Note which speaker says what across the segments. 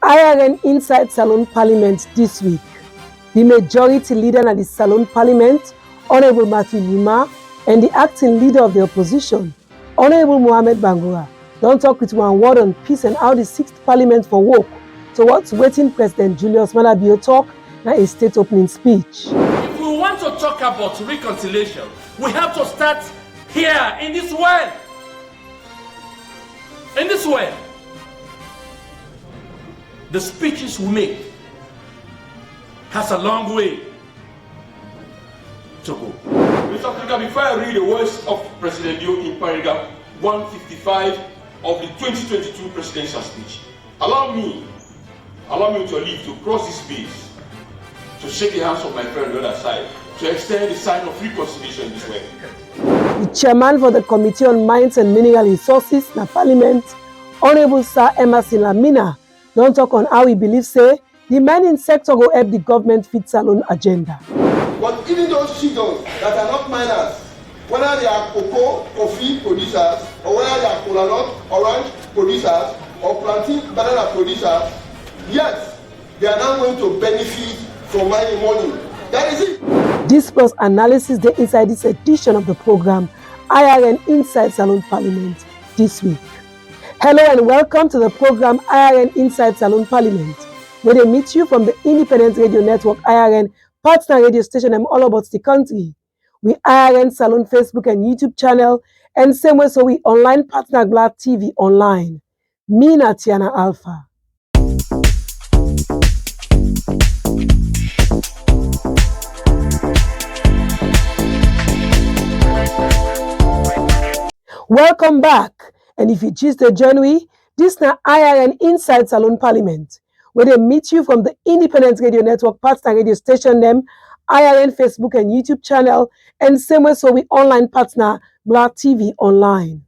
Speaker 1: IRN inside Salone Parliament this week. The majority leader at the Salone Parliament, Honorable Matthew Lima, and the acting leader of the opposition, Honorable Mohammed Bangura, don't talk with one word on peace and how the 6th Parliament for work towards waiting President Julius Maada Bio talk na a state opening speech.
Speaker 2: If we want to talk about reconciliation, we have to start here in this well. In this well. The speeches we make has a long way to go. Mr. Speaker, before I read the words of President Bio in paragraph 155 of the 2022 presidential speech, allow me to leave to cross this space, to shake the hands of my friend on the other side, to extend the sign of reconciliation this way.
Speaker 1: The chairman for the Committee on Mines and Mineral Resources na Parliament, Honorable Sir Emerson Lamina, don't talk on how he believes say the mining sector will help the government fit Salone agenda.
Speaker 3: But even those citizens that are not miners, whether they are cocoa, coffee producers, or whether they are cola nut, orange producers, or plantain banana producers, yes, they are now going to benefit from mining money. That is it.
Speaker 1: This plus analysis they inside this edition of the program IRN Inside Salone Parliament this week. Hello and welcome to the program IRN Inside Salone Parliament, where they meet you from the independent radio network IRN partner radio station all about the country. We IRN Salone Facebook and YouTube channel, and same way so we online partner Gbla TV online. Me na Tiana Alpha. Welcome back. And if you choose to join me, this na IRN Inside Salone Parliament, where they meet you from the independent radio network partner radio station them, IRN Facebook and YouTube channel, and same way so we online partner Gbla TV online.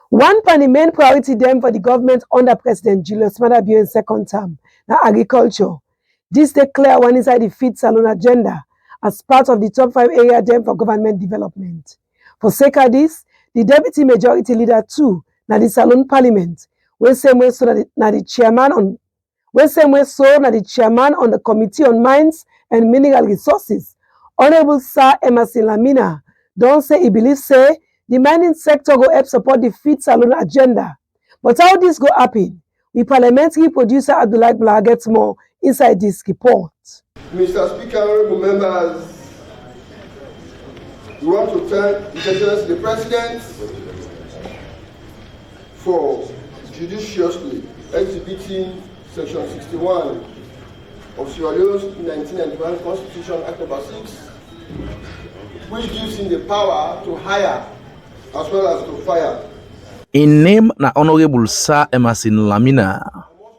Speaker 1: One of the main priority them for the government under President Julius Maada Bio in second term, na agriculture. This declare one inside the Feed Salone agenda as part of the top 5 area them for government development. For sake of this, the deputy majority leader too, na the Salone Parliament, when same way so na the chairman on the Committee on Mines and Mineral Resources, Honorable Sir Emerson Lamina, don't say he believes say the mining sector go help support the Feed Salone agenda. But how this go happen? The parliamentary producer Gbla gets more inside this report.
Speaker 3: Mr. Speaker, honorable members, we want to thank His Excellency the President for judiciously exhibiting Section 61 of Sierra Leone's 1991 Constitution Act No. 6, which gives him the power to hire as well as to fire.
Speaker 4: In name na Honorable Sir Emerson Lamina,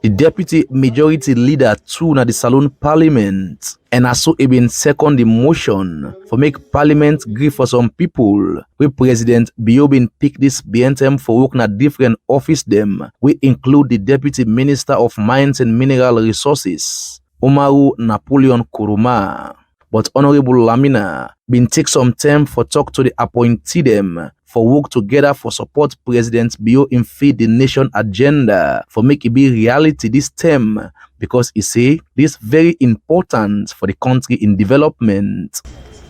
Speaker 4: the deputy majority leader too na the Salone Parliament, and also been second the motion for make Parliament agree for some people where President Bio been pick this BNTM for work na different office them. We include the Deputy Minister of Mines and Mineral Resources, Umaru Napoleon Kuruma. But Honorable Lamina been take some time for talk to the appointee them for work together for support President Bio in feed the nation agenda for make it be reality this term, because he say this very important for the country in development.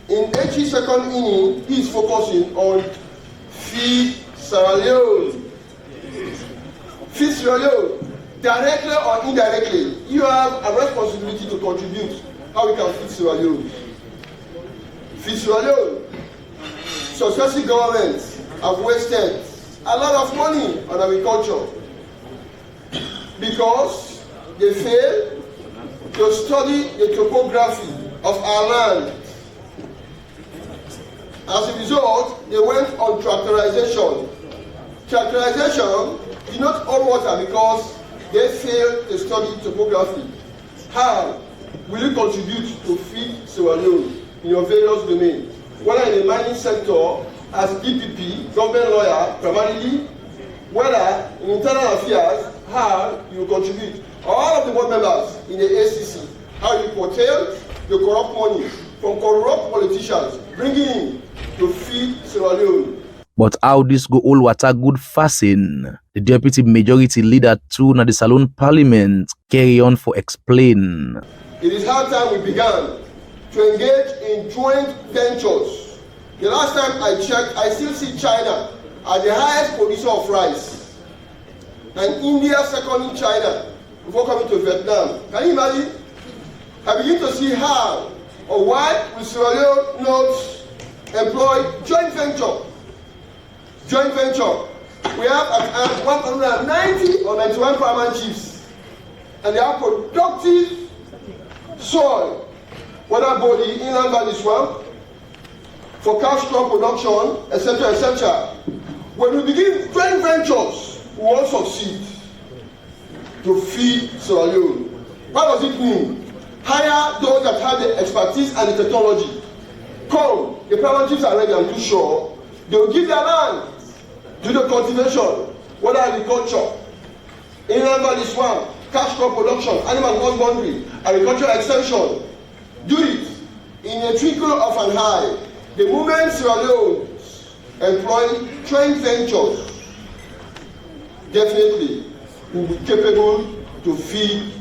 Speaker 3: In HE second inning, he is focusing on Feed Sierra Leone. Feed Sierra Leone, directly or indirectly, you have a responsibility to contribute how we can feed Sierra Leone. Feed Sierra Leone. Successive governments have wasted a lot of money on agriculture because they fail to study the topography of our land. As a result, they went on tractorization. Tractorization did not hold water because they failed to study topography. How will you contribute to feed Sierra Leone in your various domains? Whether in the mining sector, as DPP, government lawyer primarily, whether in internal affairs, how you contribute. All of the board members in the ACC, how you curtail the corrupt money from corrupt politicians, bringing in to feed Sierra Leone.
Speaker 4: But how this go all water good fasting? The Deputy Majority Leader too na the Salone Parliament carry on for explain.
Speaker 3: It is high time we began to engage in joint ventures. The last time I checked, I still see China as the highest producer of rice, and India second in China before coming to Vietnam. Can you imagine? I begin to see how or why we Sierra Leone not employ joint venture. Joint venture. We have at 190 or 91 paramount chiefs, and they have productive soil, whether body, inland valley swamp, for cash crop production, etc., etc. When we begin joint ventures, we will succeed to feed Sierra Leone. What does it mean? Hire those that have the expertise and the technology. Come, the paramount chiefs are ready, I'm too sure. They will give their land, do the cultivation, whether agriculture, inland valley swamp, cash crop production, animal husbandry, agricultural extension. Do it in a twinkle of an eye. The moment Sierra Leone employ joint ventures, definitely will be capable to feed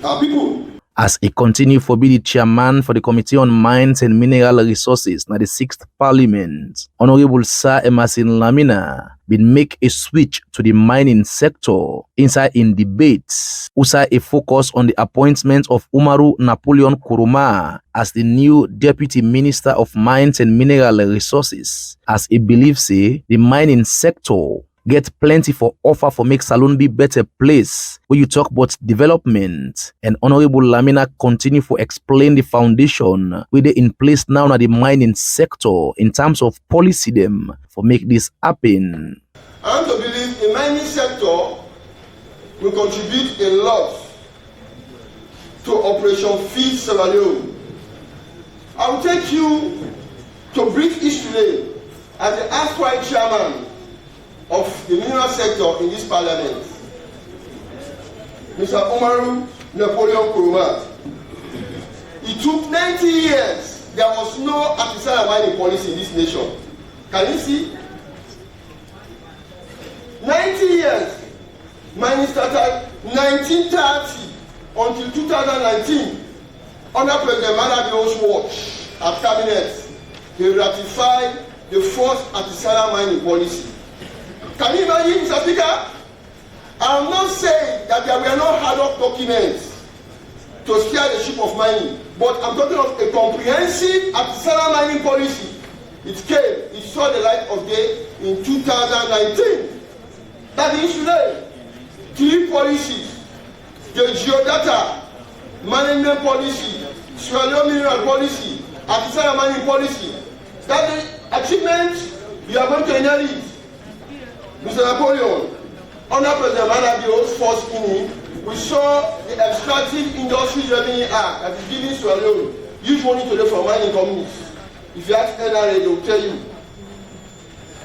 Speaker 3: our people.
Speaker 4: As he continue for be the chairman for the Committee on Mines and Mineral Resources na the 6th Parliament, Honorable Sir Emerson Lamina been make a switch to the mining sector inside in debates. Usa a focus on the appointment of Umaru Napoleon Kuruma as the new Deputy Minister of Mines and Mineral Resources, as he believes the mining sector get plenty for offer for make Salone be better place where you talk about development. And Honorable Lamina continue for explain the foundation where they in place now na the mining sector in terms of policy them for make this happen.
Speaker 3: I want to believe the mining sector will contribute a lot to Operation Feed Sierra Leone. I will take you to brief history as the erstwhile chairman of the mineral sector in this parliament, Mr. Umaru Napoleon Kuruma. It took 90 years. There was no artisanal mining policy in this nation. Can you see? 90 years. Mining started 1930 until 2019. Under President Manabio's watch at cabinet, they ratified the first artisanal mining policy. Can you imagine, Mr. Speaker? I'm not saying that there were no hard work documents to steer the ship of mining, but I'm talking of a comprehensive artisanal mining policy. It came, it saw the light of day in 2019. That is today. 3 policies: the geodata management policy, Sierra Leone mineral policy, artisanal mining policy. That the achievement you are going to inherit. Mr. Napoleon, under President Manabio's first inning, we saw the Extractive Industries Revenue Act that is giving Sierra Leone huge money today from mining companies. If you ask NRA, they will tell you.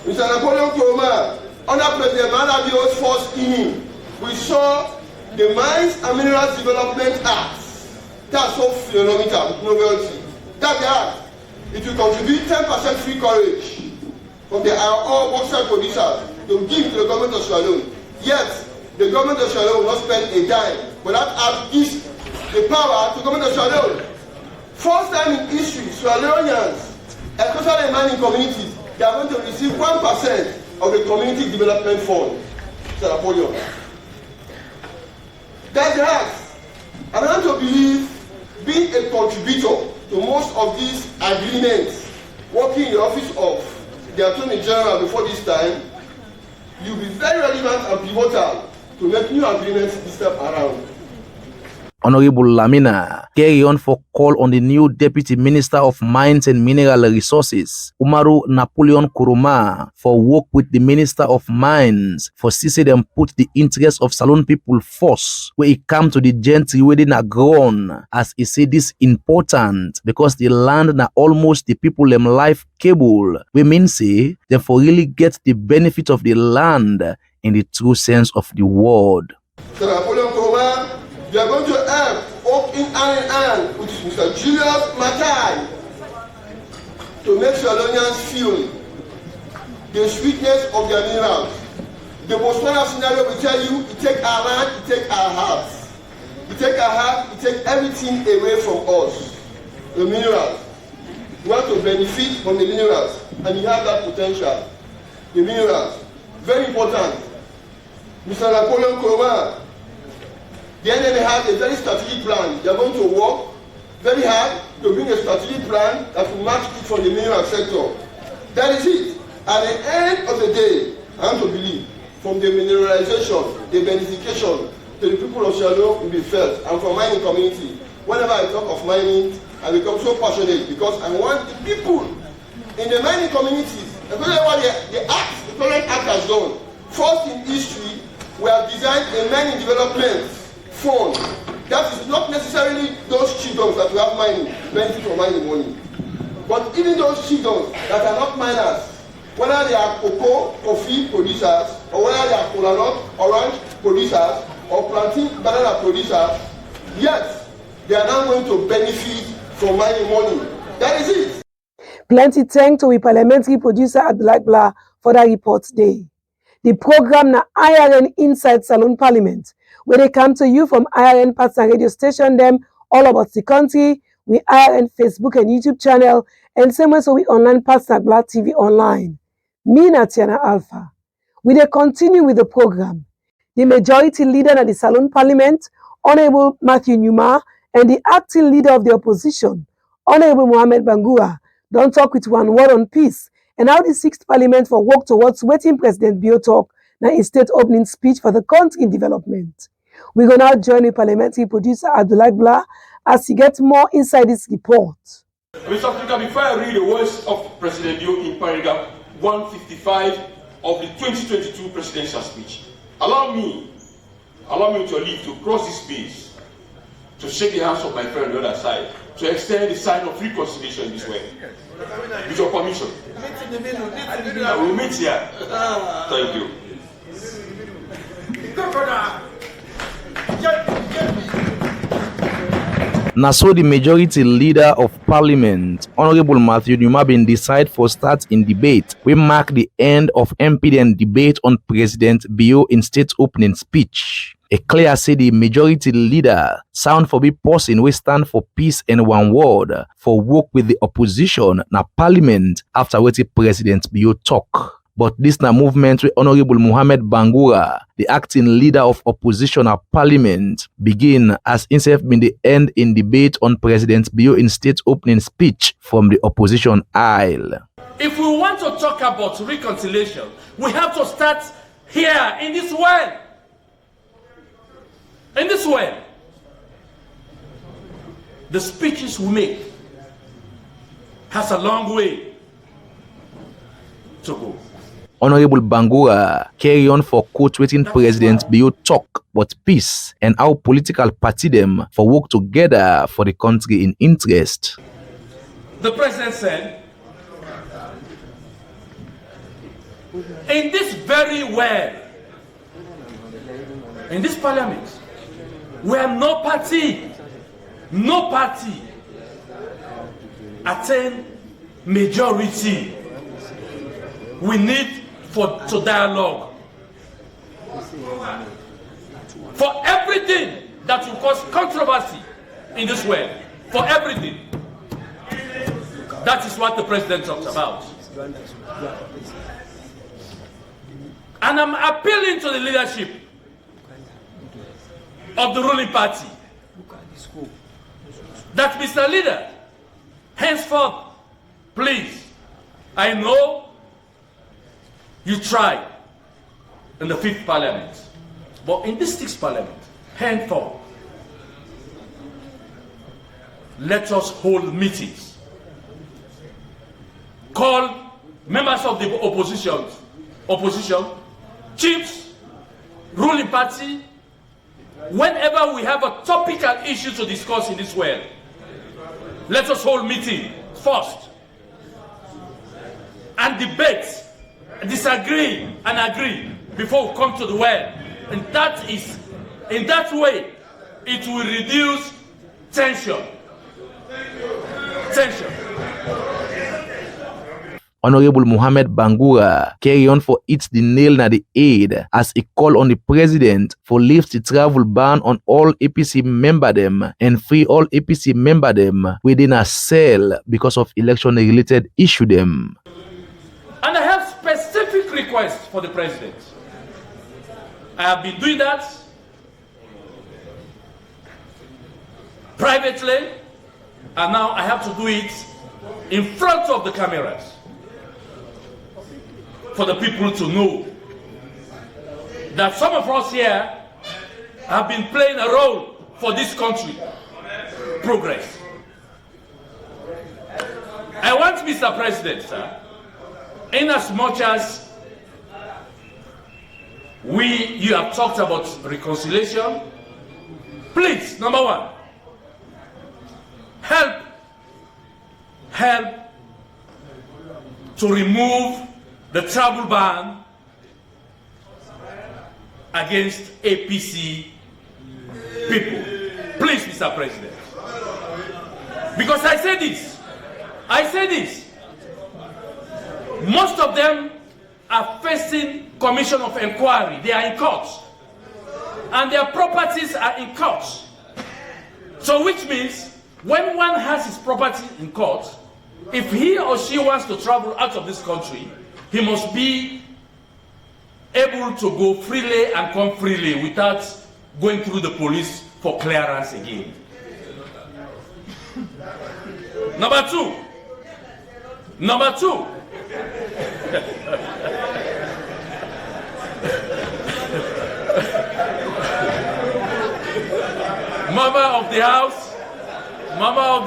Speaker 3: Mr. Napoleon Kuruma, under President Manabio's first inning, we saw the Mines and Minerals Development Act. That's so phenomenal, novelty. That act, it will contribute 10% free coverage from the all bauxite producers to give to the government of Sierra Leone. Yet, the government of Sierra Leone will not spend a dime, but that act gives the power to the government of Sierra Leone. First time in history, Sierra Leoneans, especially in mining communities, they are going to receive 1% of the community development fund. Mr. Napoleon. That's the act. And I want to believe, being a contributor to most of these agreements, working in the office of the Attorney General before this time, you'll be very relevant and pivotal to make new agreements this time around.
Speaker 4: Honorable Lamina carry on for call on the new Deputy Minister of Mines and Mineral Resources, Umaru Napoleon Kuruma, for work with the Minister of Mines for see them put the interests of Salone people first where it come to the gentry within a ground, as he say this important because the land na almost the people them life cable. We mean say them for really get the benefit of the land in the true sense of the word.
Speaker 3: So Napoleon Kuruma, you are going to help work in hand with Mr. Julius Matai to make Sierra Leoneans feel the sweetness of their minerals. The Botswana scenario will tell you, it take our land, it take our hearts. It take our heart, it take everything away from us. The minerals. You want to benefit from the minerals, and you have that potential. The minerals. Very important. Mr. Napoleon Kuroma, the NMA has a very strategic plan. They are going to work very hard to bring a strategic plan that will match it from the mineral sector. That is it. At the end of the day, I want to believe, from the mineralization, the benefication to the people of Salone will be felt. And for mining community, whenever I talk of mining, I become so passionate because I want the people in the mining communities, especially what the current act has done. First in history, we have designed a mining development fund. That is not necessarily those children that we have mining, benefit from mining money. But even those children that are not miners, whether they are cocoa, coffee producers, or whether they are cola nut, orange producers, or plantain banana producers, yes, they are now going to benefit from mining money. That is it.
Speaker 1: Plenty thanks to the parliamentary producer at Gbla for that report day. The program na IRN Inside Salone Parliament, where they come to you from IRN partner radio station them all about the country. We IRN Facebook and YouTube channel, and same way so we online partner Gbla TV online. Me na Tiana Alpha. We dey continue with the program. The majority leader of the Salone Parliament, Honorable Matthew Numa, and the acting leader of the opposition, Honorable Mohamed Bangura, don't talk with one word on peace and how the 6th Parliament for work towards waiting President Bio talk na his state opening speech for the country in development. We go now join the parliamentary producer Abdullah Gbla as he gets more inside this report.
Speaker 2: Mr. Speaker, before I read the words of President Bio in paragraph 155 of the 2022 presidential speech, allow me with your leave to cross this space, to shake the hands of my friend on the other side, to extend the sign of reconciliation this way. With your permission. I will meet here. Thank you.
Speaker 4: Na so the majority leader of parliament, Honorable Matthew Numa, been decide for start in debate. We mark the end of MPDN debate on President Bio in state opening speech. A clear say the majority leader sound for be person we stand for peace and one word for work with the opposition na parliament after what the President Bio talk. But this na movement with Honorable Mohamed Bangura, the acting leader of opposition at parliament, begin as himself been the end in debate on President Bio in state opening speech from the opposition aisle.
Speaker 5: If we want to talk about reconciliation, we have to start here in this well. In this well. The speeches we make has a long way to go.
Speaker 4: Honorable Bangura carry on for quote waiting President Bio talk about peace and how political party them for work together for the country in interest.
Speaker 5: The president said, in this very well, in this parliament, where no party attain majority, we need to dialogue. For everything that will cause controversy in this world, for everything. That is what the president talks about. And I'm appealing to the leadership of the ruling party that, Mr. Leader, henceforth, please, I know you tried in the 5th Parliament, but in this 6th Parliament, henceforth, let us hold meetings. Call members of the opposition, chiefs, ruling party, whenever we have a topical issue to discuss in this world, let us hold meeting first and debate, disagree and agree before we come to the well. And that is, in that way, it will reduce tension.
Speaker 4: Honorable Mohamed Bangura carry on for it the nail na the aid as he call on the president for lift the travel ban on all APC member them and free all APC member them within a cell because of election-related issue them.
Speaker 5: And I have specific requests for the president. I have been doing that privately, and now I have to do it in front of the cameras for the people to know that some of us here have been playing a role for this country progress. I want, Mr. President, sir, in as much as you have talked about reconciliation, please, number one, help to remove the travel ban against APC people. Please, Mr. President. Because I say this, most of them are facing commission of inquiry. They are in court. And their properties are in court. So which means when one has his property in court, if he or she wants to travel out of this country, he must be able to go freely and come freely without going through the police for clearance again. Number two, Mama of the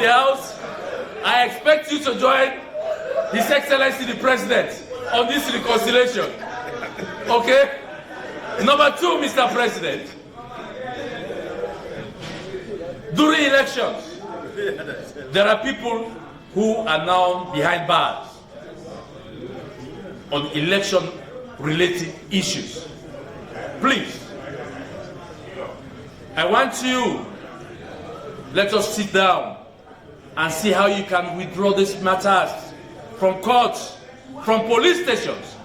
Speaker 5: house, I expect you to join His Excellency the President on this reconciliation. Okay? Number two, Mr. President, during elections, there are people who are now behind bars on election-related issues. Please, I want you, let us sit down and see how you can withdraw these matters from courts, from police stations.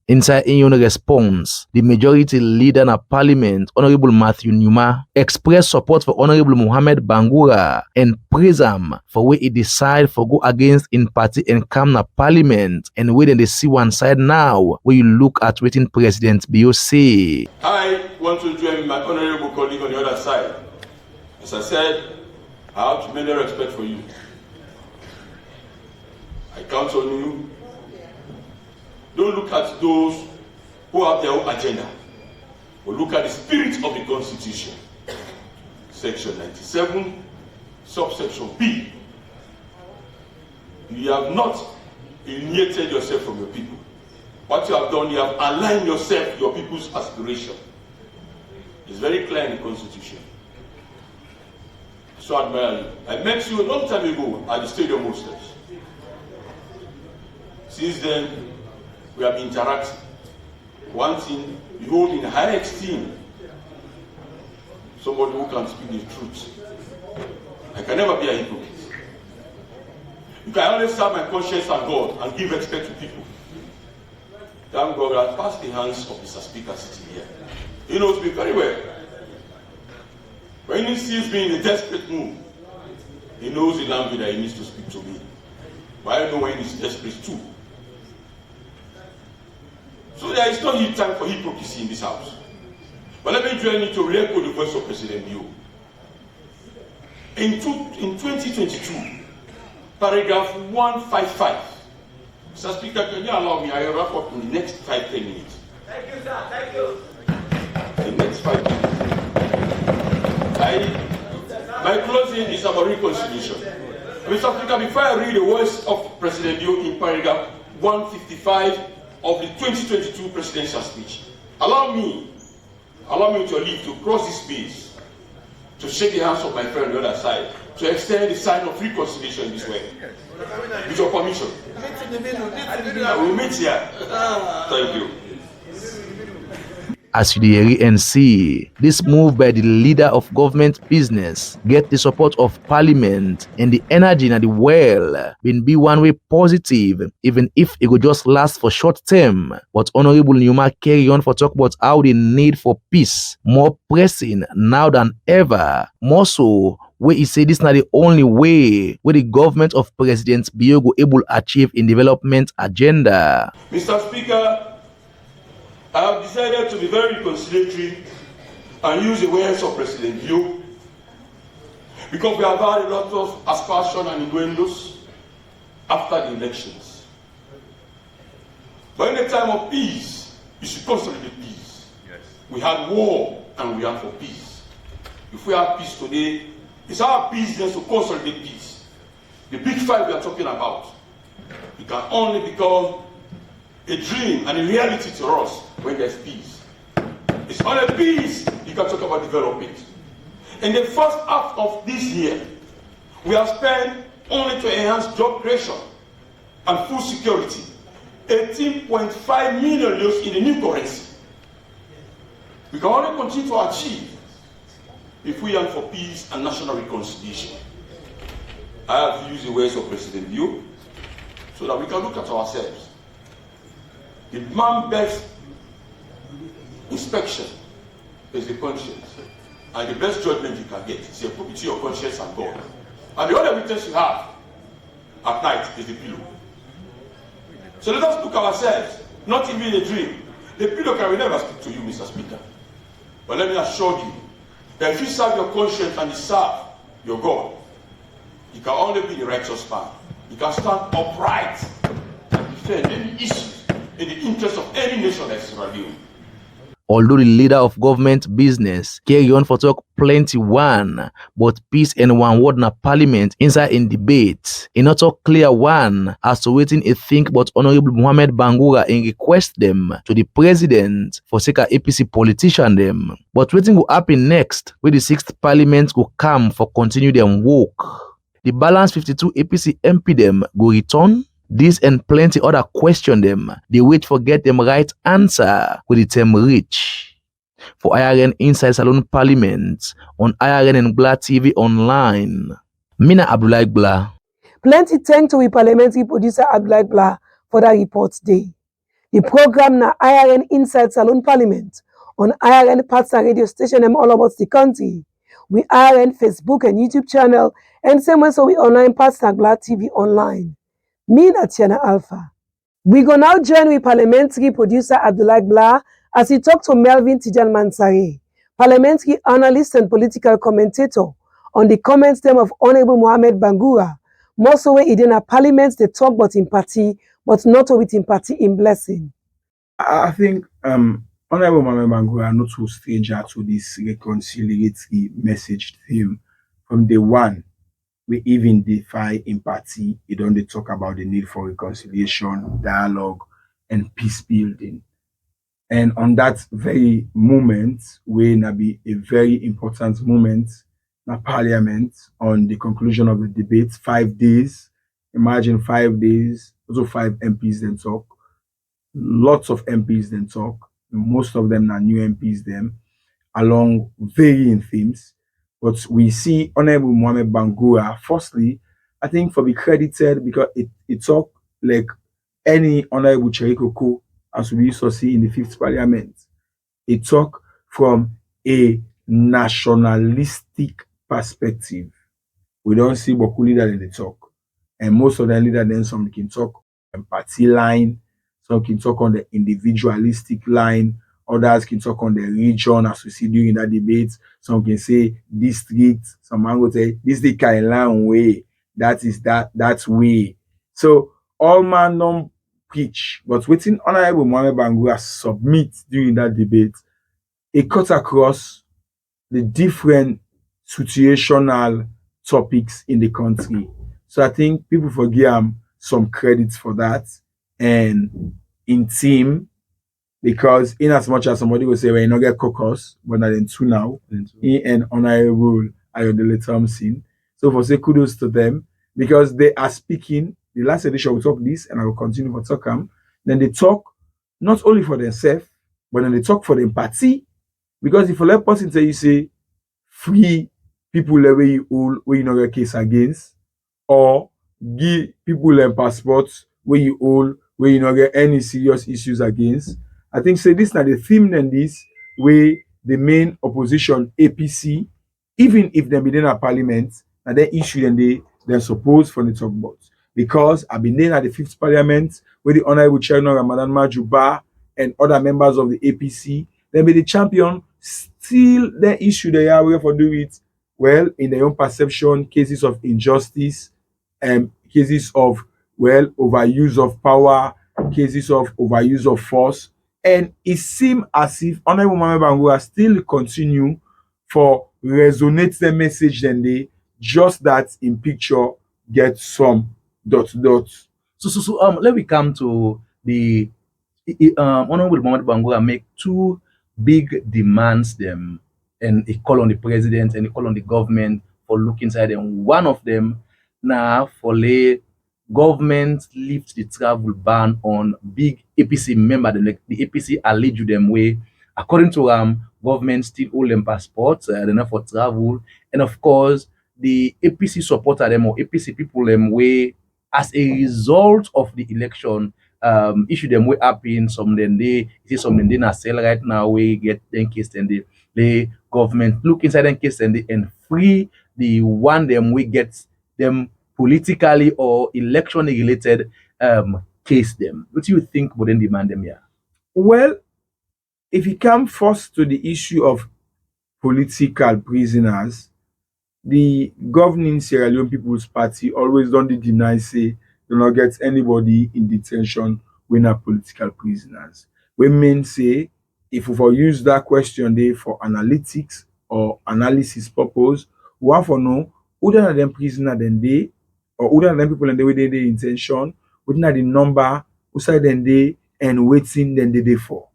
Speaker 4: Inside in your response, the majority leader in Parliament, Honorable Matthew Numa, expressed support for Honorable Mohamed Bangura and praise him for where he decide for go against in party and come na Parliament and where they see one side now where you look at waiting President BOC.
Speaker 2: I want to join my honorable colleague on the other side. As I said, I have tremendous respect for you. I count on you. Don't look at those who have their own agenda, but look at the spirit of the Constitution. Section 97, subsection B. You have not alienated yourself from your people. What you have done, you have aligned yourself with your people's aspiration. It's very clear in the Constitution. So I admire you. I met you a long time ago at the Stadium Hostels. Since then, we have interacted. One thing, you hold in high esteem somebody who can speak the truth. I can never be a hypocrite. You can only serve my conscience and God and give respect to people. Thank God I passed the hands of Mr. Speaker sitting here. He knows me very well. When he sees me in a desperate mood, he knows the language that he needs to speak to me. But I know when he's desperate too. So there is no time for hypocrisy in this house. But let me join you to re-echo the voice of President Bio. In 2022, paragraph 155. Mr. Speaker, can you allow me? I will wrap up in the next 5-10 minutes.
Speaker 6: Thank you, sir. Thank you.
Speaker 2: The next 5 minutes. My closing is about reconciliation. Mr. Speaker, before I read the words of President Bio in paragraph 155 of the 2022 presidential speech, allow me to leave to cross this space, to shake the hands of my friend on the other side, to extend the sign of reconciliation this way. With your permission. We will meet here. Thank you.
Speaker 4: As you dey hear and see, this move by the leader of government business get the support of parliament and the energy na the well been be one way positive, even if it go just last for short term. But Honorable Newma carry on for talk about how the need for peace more pressing now than ever. More so, where he say this not the only way where the government of President Bio go able achieve in development agenda.
Speaker 2: Mr. Speaker, I have decided to be very conciliatory and use the words of President Bio, because we have had a lot of aspersion and innuendos after the elections. But in the time of peace, you should consolidate peace. Yes. We had war and we are for peace. If we have peace today, it's our business to consolidate peace. The big fight we are talking about, it can only become a dream and a reality to us when there's peace. It's only peace you can talk about development. In the first half of this year, we have spent only to enhance job creation and food security 18.5 million euros in the new currency. We can only continue to achieve if we yearn for peace and national reconciliation. I have used the words of President Bio so that we can look at ourselves. The man-best inspection is the conscience, and the best judgment you can get is between your conscience and God. And the only witness you have at night is the pillow. So let us look at ourselves, not even in a dream. The pillow can never speak to you, Mr. Speaker. But let me assure you that if you serve your conscience and you serve your God, you can only be the righteous man. You can stand upright and defend any issue in the interest of any nation that is Sierra Leone.
Speaker 4: Although the leader of government business carry on for talk plenty one, but peace and one word na parliament inside in debate. He not talk clear one as to waiting a think about Honorable Mohamed Bangura and request them to the president for sake of APC politician them. But waiting will happen next where the 6th parliament will come for continue them work. The balance 52 APC MP them go return. This and plenty other question them. They wait for get them right answer with the term reach. For IRN Inside Salone Parliament on IRN and Gbla TV online. Mina Abdullah Gbla.
Speaker 1: Plenty thanks to we parliamentary producer Abdullah Gbla for that report day. The program na IRN Inside Salone Parliament on IRN partner radio station all about the country. We IRN Facebook and YouTube channel and same way so we online partner Gbla TV online. Me na Tiana Alpha. We go now join with parliamentary producer Abdullah Gbla as he talk to Melvin Tijan Mansare, parliamentary analyst and political commentator, on the comments them of Honorable Mohamed Bangura. More so when he in a parliament they talk about in party, but not with in party in blessing.
Speaker 7: I think Honorable Mohamed Bangura not too stranger to this reconciliatory message theme from day one. We even defy empathy. It only talk about the need for reconciliation, dialogue, and peace building. And on that very moment, we na be a very important moment in Parliament on the conclusion of the debate. 5 days. Imagine 5 days. Also 5 MPs then talk. Lots of MPs then talk. Most of them are new MPs them, along varying themes. But we see Honorable Mohamed Bangura, firstly, I think for be credited because it talk like any Honorable Cherikoko, as we used to see in the 5th Parliament. It talk from a nationalistic perspective. We don't see Boku leader in the talk. And most of the leaders then some can talk on party line, some can talk on the individualistic line, others can talk on the region, as we see during that debate. Some can say district, some man will say this the kind line way. That is that's way. So all man don't preach, but waiting Honorable Mohamed Bangura submit during that debate, it cut across the different situational topics in the country. So I think people forgive him some credits for that. And in team, because in as much as somebody will say, well, you not get caucus, but not in two now, he and Honorable Ayodele Thompson. So for say kudos to them, because they are speaking. The last edition we talk this, and I will continue for talk. Then they talk not only for themselves, but then they talk for the party. Because if a let person tell you say free people where you hold where you know get case against, or give people passports where you hold where you not get any serious issues against. I think say this now the theme then this where the main opposition APC, even if they be in a parliament, and they issue then they're supposed for the talk about. Because I've been there at the fifth parliament where the honorable chairman Ramadan Majuba and other members of the APC, they be the champion, still they issue the area for do it well in their own perception, cases of injustice, cases of overuse of power, cases of overuse of force, and it seems as if Honorable Mohamed Bangura still continue for resonate the message then they just that in picture get some dot dot.
Speaker 4: So let me come to the Honorable Mohamed Bangura make two big demands them, and he call on the president and he call on the government for look inside them. One of them now for the government lift the travel ban on big APC member. The APC allege them way according to government still hold them passports, they're not for travel, and of course the APC supporter them or APC people them way as a result of the election issue them way happen some then they see something they not sell right now we get then case then the government look inside them case and free the one them we get them politically or election related case them. What do you think would then demand them here?
Speaker 7: Well, if you come first to the issue of political prisoners, the governing Sierra Leone People's Party always don't deny say do not get anybody in detention when are political prisoners. We mean say if we for use that question there for analytics or analysis purpose, we have to know who than them prisoner than they or who than them people and the way they intention, within the number, who side then they and waiting then they for.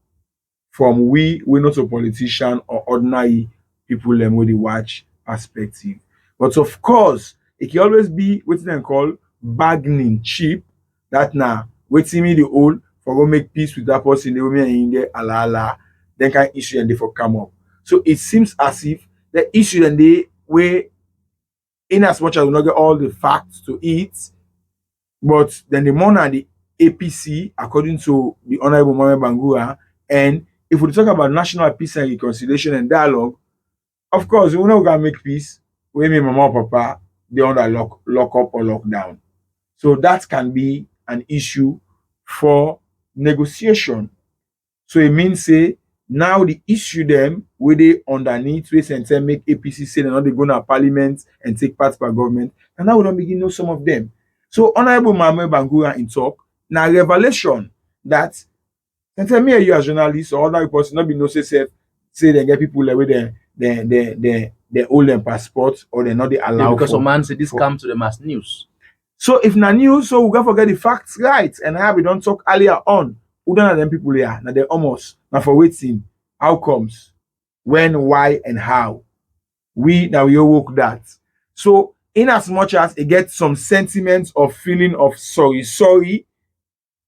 Speaker 7: From we not a politician or ordinary people them with the watch perspective. But of course, it can always be what they call bargaining chip. That now waiting me the old for go make peace with that person, they will me in there ala then can issue and they for come up. So it seems as if the issue and they way in as much as we not get all the facts to it, but then the more now the APC, according to the Honorable Mohamed Bangura, and if we talk about national peace and reconciliation and dialogue, of course, we know we can make peace. We mean mama or papa, they under lock up or lock down. So that can be an issue for negotiation. So it means say now the issue them where they underneath we and make APC say they're not they go to parliament and take part by government, and now we don't begin know some of them. So Honorable Mohamed Bangura in talk now revelation that and tell me you as journalist or other reports not be no say they get people like with they hold them passports or they're not they allow
Speaker 4: because
Speaker 7: for,
Speaker 4: some man say this
Speaker 7: for,
Speaker 4: come to them as news.
Speaker 7: So if na news, so we gotta forget the facts right. And how we don't talk earlier on. Who don't them people here? Now they almost now for waiting outcomes, when, why, and how. We now we all work that. So in as much as it gets some sentiments of feeling of sorry,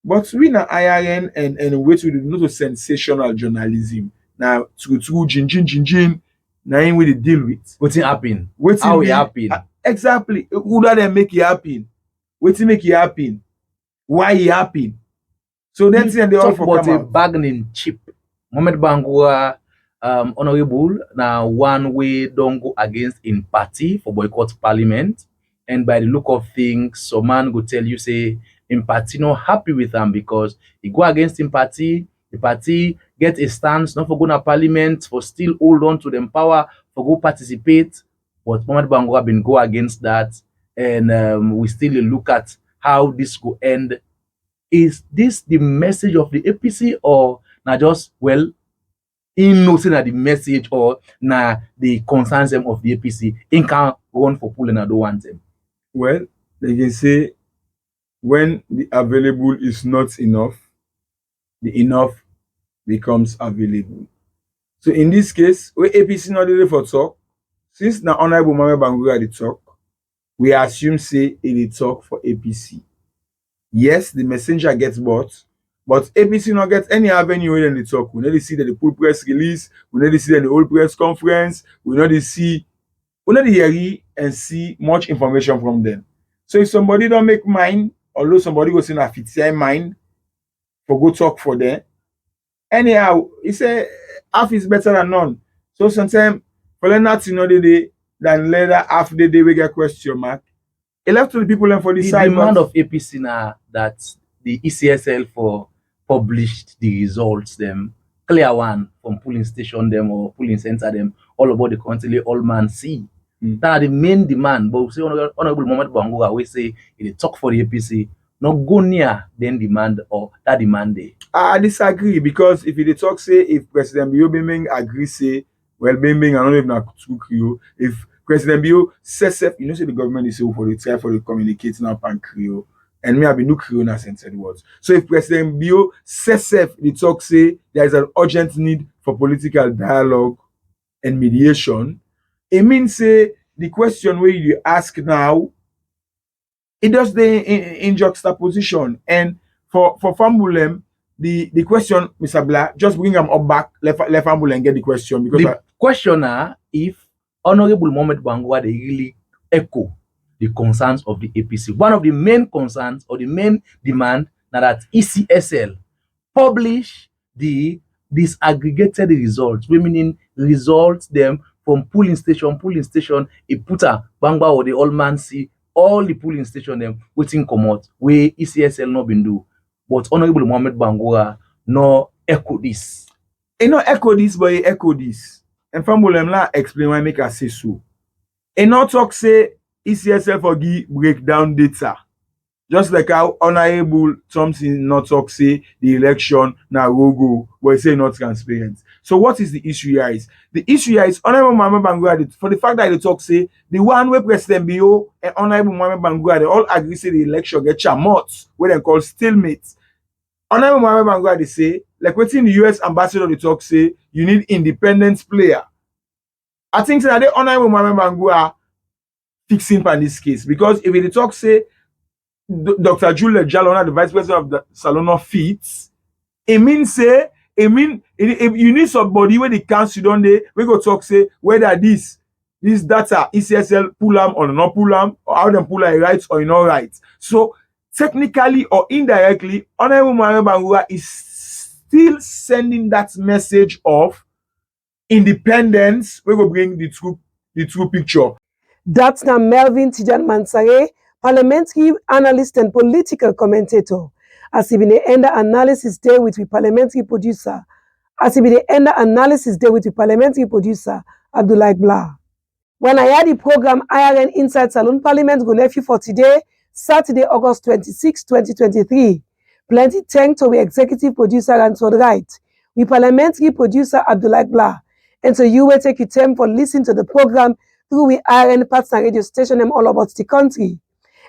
Speaker 7: but we na IRN and wait to do not sensational journalism. Now to jin now in we deal with.
Speaker 4: What's it happen?
Speaker 7: Waiting
Speaker 4: How it happen?
Speaker 7: Exactly. Who do they make it happen? Waiting make it happen? Why it happen? So then they all
Speaker 4: Talk
Speaker 7: for
Speaker 4: about
Speaker 7: come
Speaker 4: a
Speaker 7: out.
Speaker 4: bargaining chip. Mohamed Bangura, honorable, now one way don't go against in party for boycott parliament. And by the look of things, some man go tell you say in party not happy with them because he go against in party, the party get a stance not for going to parliament, for still hold on to them power, for go participate. But Mohamed Bangura been go against that, and we still look at how this go end. Is this the message of the APC or not just in no say na the message or na the concerns them of the APC in can run for pool and I don't want them?
Speaker 7: Well, they can say when the available is not enough, the enough becomes available. So in this case, where APC not really for talk, since now Honorable Mohamed Bangura the talk, we assume say it talk for APC. Yes, the messenger gets bought, But APC not get any avenue where they talk. We never see that the pull press release, we never see that the old press conference, we never hear and see much information from them. So if somebody don't make mind, although somebody goes in a fitier mind for go talk for them, anyhow, he say half is better than none. So sometimes for them not to know the day than later half the day we get question mark. It left to the people and for the side.
Speaker 4: The demand of APC now that the ECSL for published the results them clear one from polling station them or polling center them all about the country all man see. That the main demand. But we say Honorable Mohamed Bangura we say if they talk for the APC, not go near then demand or that demand day.
Speaker 7: I disagree because if they talk say if President Bio Beming agree say well Beming I don't even know Creole, if President Bio says you know say the government is so for the try for the communicating up and Creole and me have been no Creole na censored words. So if President Bio says the talk say there is an urgent need for political dialogue and mediation, it means say the question where you ask now it does in juxtaposition and for Fambulem the question, Mr. Gbla, just bring them up back, left Fambulem and get the question because
Speaker 4: the questioner if Honorable Mohamed Bangura they really echo the concerns of the APC. One of the main concerns or the main demand now that ECSL publish the disaggregated results, meaning results them from polling station, a putter, Bangba or the old man see all the polling station them waiting come out where ECSL not been do. But Honorable Mohamed Bangura no echo this.
Speaker 7: He no echo this, but he echo this. And Fambulem la explain why make I say so. He not talk say ECSL for give breakdown data. Just like how Honorable Thompson not talk say the election na go, but he say not transparent. So what is the issue here is? The issue here is Honorable Mohamed Bangura for the fact that they talk say the one where President Bio and Honorable Mohamed Bangura they all agree say the election get chamot, where they call stalemate. Honorable Mohamed Bangura they say like within the US ambassador they talk say you need independent player. I think that the Honorable Mohamed Bangura fixing for this case because if they talk say Dr. Juliet Jalona, the vice president of the Salone fits, it means say, if you need somebody where the council don't they, we go talk say whether this data ECSL pull am or not pull am, or how them pull am right or not right. So technically or indirectly, Honorable Mohamed Bangura is still sending that message of independence. We go bring the true picture.
Speaker 1: That's now Melvin Tijan Mansare, parliamentary analyst and political commentator. As he been the end analysis day with the parliamentary producer. Abdullah Gbla. When I had the program IRN Inside Salone Parliament go left you for today, Saturday, August 26, 2023. Plenty thanks to the executive producer and to the right. We parliamentary producer Abdullah Gbla. And so you will take your time for listening to the program through we IRN partner radio station them all about the country.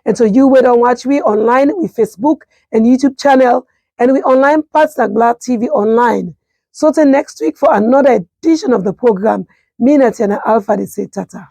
Speaker 1: And so you will don't watch we online with Facebook and YouTube channel and we online partner Gbla TV online. So till next week for another edition of the program, me Natiana Alpha they say tata.